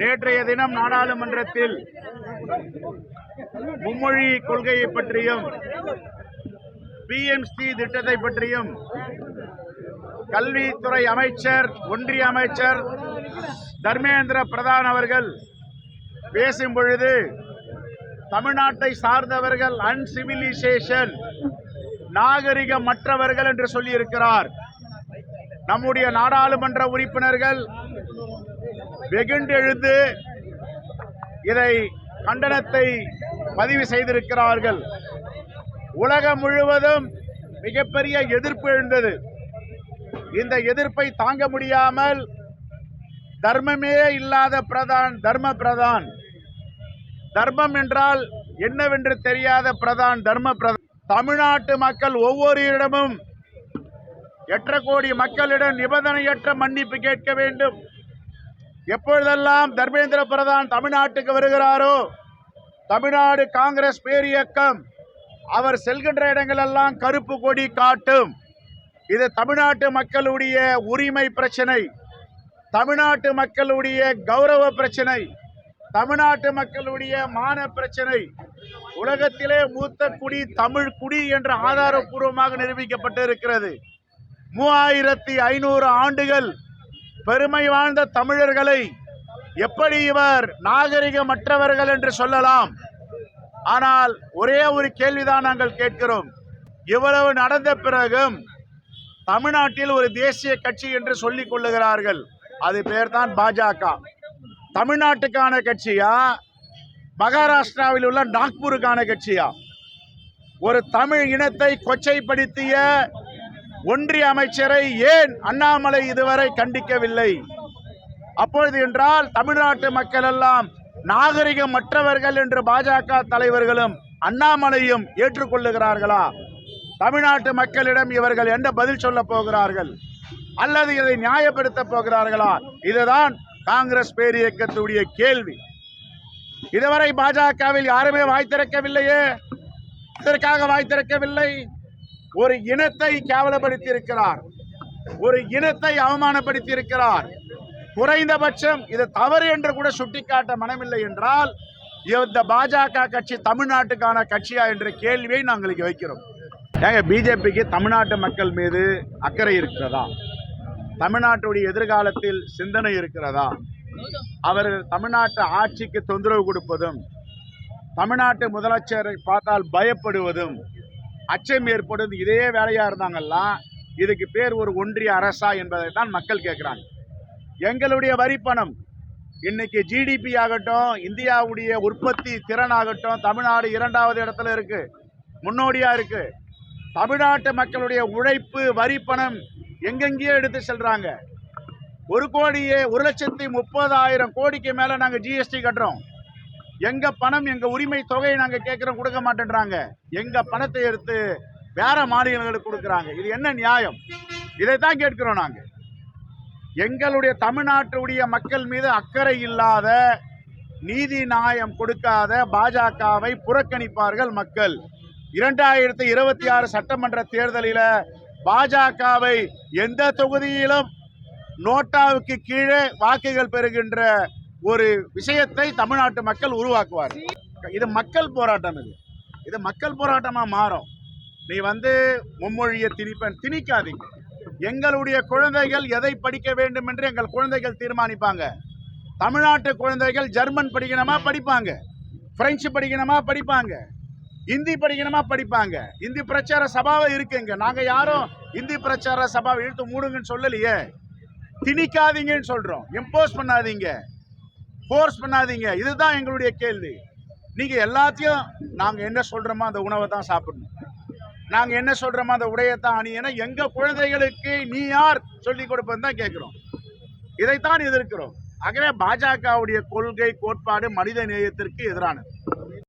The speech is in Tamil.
நேற்றைய தினம் நாடாளுமன்றத்தில் மும்மொழி கொள்கையை பற்றியும் PMC திட்டத்தை பற்றியும் கல்வித்துறை அமைச்சர் ஒன்றிய அமைச்சர் தர்மேந்திர பிரதான் அவர்கள் பேசும் பொழுது தமிழ்நாட்டை சார்ந்தவர்கள் அன்சிவிலைசேஷன் நாகரிகமற்றவர்கள் என்று சொல்லியிருக்கிறார். நம்முடைய நாடாளுமன்ற உறுப்பினர்கள் வெகுண்டெழுந்து இதை கண்டனத்தை பதிவு செய்திருக்கிறார்கள். உலகம் முழுவதும் மிகப்பெரிய எதிர்ப்பு எழுந்தது. இந்த எதிர்ப்பை தாங்க முடியாமல் தர்மமே இல்லாத பிரதான் தர்ம பிரதான், தர்மம் என்றால் என்னவென்று தெரியாத பிரதான் தர்ம பிரதான். தமிழ்நாட்டு மக்கள் ஒவ்வொருவரிடமும் 8 கோடி மக்களிடம் நிபந்தனையற்ற மன்னிப்பு கேட்க வேண்டும். எப்பொழுதெல்லாம் தர்மேந்திர பிரதான் தமிழ்நாட்டுக்கு வருகிறாரோ, தமிழ்நாடு காங்கிரஸ் பேரியக்கம் அவர் செல்கின்ற இடங்களெல்லாம் கருப்பு கொடி காட்டும். இது தமிழ்நாட்டு மக்களுடைய உரிமை பிரச்சனை, தமிழ்நாட்டு மக்களுடைய கௌரவ பிரச்சனை, தமிழ்நாட்டு மக்களுடைய மான பிரச்சனை. உலகத்திலே மூத்த குடி தமிழ் குடி என்று ஆதாரப்பூர்வமாக நிரூபிக்கப்பட்டிருக்கிறது. 3500 ஆண்டுகள் பெருமை வாழ்ந்த தமிழர்களை எப்படி இவர் நாகரிகமற்றவர்கள் என்று சொல்லலாம்? ஆனால் ஒரே ஒரு கேள்விதான் நாங்கள் கேட்கிறோம். இவ்வளவு நடந்த பிறகும் தமிழ்நாட்டில் ஒரு தேசிய கட்சி என்று சொல்லிக் கொள்ளுகிறார்கள். அது பேர் தான் பாஜக. தமிழ்நாட்டுக்கான கட்சியா, மகாராஷ்டிராவில் உள்ள நாக்பூருக்கான கட்சியா? ஒரு தமிழ் இனத்தை கொச்சைப்படுத்திய ஒன்றிய அமைச்சரை ஏன் அண்ணாமலை இதுவரை கண்டிக்கவில்லை? அப்பொழுது என்றால் தமிழ்நாட்டு மக்கள் எல்லாம் நாகரிகமற்றவர்கள் என்று பாஜக தலைவர்களும் அண்ணாமலையும் ஏற்றுக்கொள்ளுகிறார்களா? தமிழ்நாட்டு மக்களிடம் இவர்கள் என்ன பதில் சொல்ல போகிறார்கள்? அல்லது இதை நியாயப்படுத்த போகிறார்களா? இதுதான் காங்கிரஸ் பேரியக்கத்துடைய கேள்வி. இதுவரை பாஜகவில் யாருமே வாய் திறக்கவில்லையே. இதற்காக வாய் திறக்கவில்லை. ஒரு இனத்தை கேவலப்படுத்தி இருக்கிறார், ஒரு இனத்தை அவமானப்படுத்தி இருக்கிறார். குறைந்தபட்சம் இது தவறு என்று கூட சுட்டிக்காட்ட மனமில்லை என்றால் இந்த பாஜக கட்சி தமிழ்நாட்டுக்கான கட்சியா என்ற கேள்வியை நாங்கள் இங்கே வைக்கிறோம். ஏங்க, பிஜேபிக்கு தமிழ்நாட்டு மக்கள் மீது அக்கறை இருக்கிறதா? தமிழ்நாட்டுடைய எதிர்காலத்தில் சிந்தனை இருக்கிறதா? அவர்கள் தமிழ்நாட்டு ஆட்சிக்கு தொந்தரவு கொடுப்பதும், தமிழ்நாட்டு முதலமைச்சரை பார்த்தால் பயப்படுவதும், அச்சம் ஏற்படுவது இதே வேலையா இருந்தாங்கல்ல, இதுக்கு பேர் ஒரு ஒன்றிய அரசா என்பதை தான் மக்கள் கேட்கிறாங்க. எங்களுடைய வரி பணம் இன்னைக்கு ஜிடிபி ஆகட்டும், இந்தியாவுடைய உற்பத்தி திறன் ஆகட்டும், தமிழ்நாடு 2வது இடத்துல இருக்கு, முன்னோடியா இருக்கு. தமிழ்நாட்டு மக்களுடைய உழைப்பு வரி பணம் எங்கெங்கேயோ எடுத்து செல்றாங்க. 1,30,000 கோடிக்கு மேல நாங்க ஜிஎஸ்டி கட்டுறோம். எங்க பணம், எங்க உரிமை தொகையை நாங்க கேட்கிறோம், கொடுக்க மாட்டேன்றாங்க. எங்க பணத்தை எடுத்து வேற மாநிலங்களுக்கு கொடுக்கறாங்க. இது என்ன நியாயம்? இதைத்தான் கேட்கிறோம் நாங்க. எங்களுடைய தமிழ்நாட்டுடைய மக்கள் மீது அக்கறை இல்லாத, நீதி நியாயம் கொடுக்காத பாஜகவை புறக்கணிப்பார்கள் மக்கள். 2026 சட்டமன்ற தேர்தலில் பாஜகவை எந்த தொகுதியிலும் நோட்டாவுக்கு கீழே வாக்குகள் பெறுகின்ற ஒரு விஷயத்தை தமிழ்நாட்டு மக்கள் உருவாக்குவார். இது மக்கள் போராட்டம். இது மக்கள் போராட்டமா மாறும். நீ மும்மொழியை திணிக்காதீங்க. எங்களுடைய குழந்தைகள் எதை படிக்க வேண்டும் என்று எங்கள் குழந்தைகள் தீர்மானிப்பாங்க. தமிழ்நாட்டு குழந்தைகள் ஜெர்மன் படிக்கணுமா படிப்பாங்க, பிரெஞ்சு படிக்கணுமா படிப்பாங்க, இந்தி படிக்கணுமா படிப்பாங்க. இந்தி பிரச்சார சபாவை இருக்குங்க. நாங்க யாரும் இந்தி பிரச்சார சபாவை இழுத்து மூடுங்கன்னு சொல்லலையே. திணிக்காதீங்கன்னு சொல்றோம். இம்போஸ் பண்ணாதீங்க, ஃபோர்ஸ் பண்ணாதீங்க. இதுதான் எங்களுடைய கேள்வி. நீங்க எல்லாத்தையும் நாங்க என்ன சொல்றோமோ அந்த உணவை தான் சாப்பிடணும், நாங்க என்ன சொல்றோமோ அந்த உடையத்தான் அணியணும். எங்க குழந்தைகளுக்கு நீ யார் சொல்லிக் கொடுப்பதுன்னு தான் கேட்கிறோம். இதைத்தான் எதிர்க்கிறோம். ஆகவே பாஜகவுடைய கொள்கை கோட்பாடு மனித நேயத்திற்கு எதிரானது.